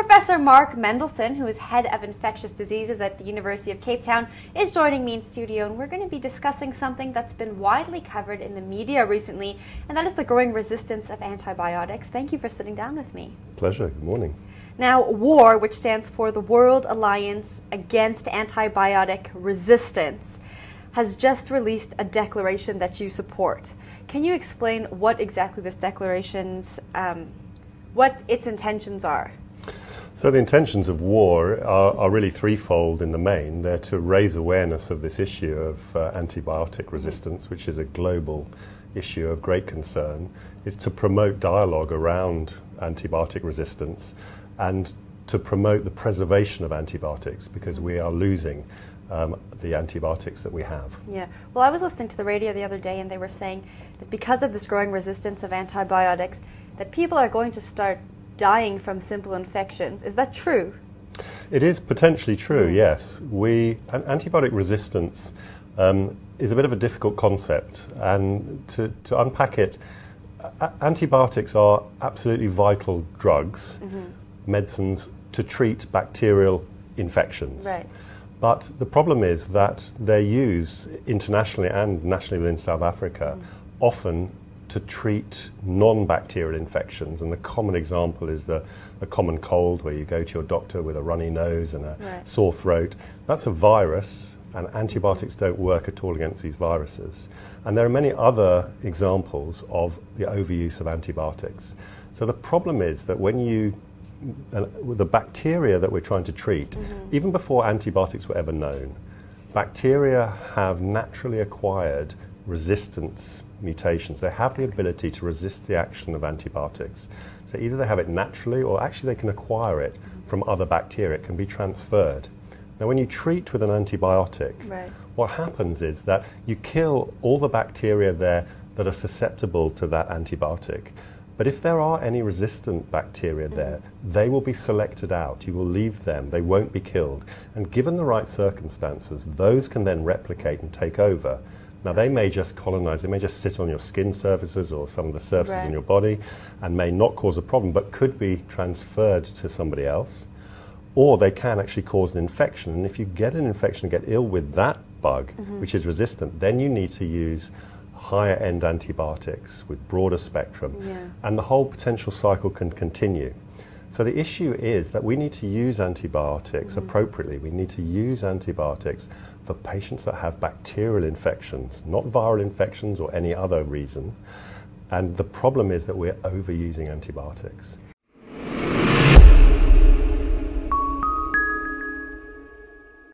Professor Mark Mendelsohn, who is head of infectious diseases at the University of Cape Town, is joining me in studio, and we're going to be discussing something that's been widely covered in the media recently, and that is the growing resistance of antibiotics. Thank you for sitting down with me. Pleasure. Good morning. Now, WAR, which stands for the World Alliance Against Antibiotic Resistance, has just released a declaration that you support. Can you explain what exactly this declaration's, what its intentions are? So the intentions of WAR are really threefold in the main. They're to raise awareness of this issue of antibiotic resistance, which is a global issue of great concern. It's to promote dialogue around antibiotic resistance and to promote the preservation of antibiotics, because we are losing the antibiotics that we have. Yeah. Well, I was listening to the radio the other day, and they were saying that because of this growing resistance of antibiotics, that people are going to start dying from simple infections. Is that true? It is potentially true, yes. Antibiotic resistance is a bit of a difficult concept, and to unpack it, antibiotics are absolutely vital drugs, medicines to treat bacterial infections. Right. But the problem is that they're used internationally and nationally within South Africa often to treat non-bacterial infections, and the common example is the common cold, where you go to your doctor with a runny nose and a sore throat. That's a virus, and antibiotics don't work at all against these viruses. And there are many other examples of the overuse of antibiotics. So the problem is that when you, with the bacteria that we're trying to treat, even before antibiotics were ever known, bacteria have naturally acquired resistance mutations. They have the ability to resist the action of antibiotics. So either they have it naturally, or actually they can acquire it from other bacteria. It can be transferred. Now, when you treat with an antibiotic, what happens is that you kill all the bacteria there that are susceptible to that antibiotic. But if there are any resistant bacteria there, they will be selected out. You will leave them. They won't be killed. And given the right circumstances, those can then replicate and take over. Now, they may just colonize, they may just sit on your skin surfaces or some of the surfaces in your body and may not cause a problem, but could be transferred to somebody else. Or they can actually cause an infection. And if you get an infection and get ill with that bug, which is resistant, then you need to use higher end antibiotics with broader spectrum. And the whole potential cycle can continue. So the issue is that we need to use antibiotics appropriately. We need to use antibiotics for patients that have bacterial infections, not viral infections or any other reason. And the problem is that we're overusing antibiotics.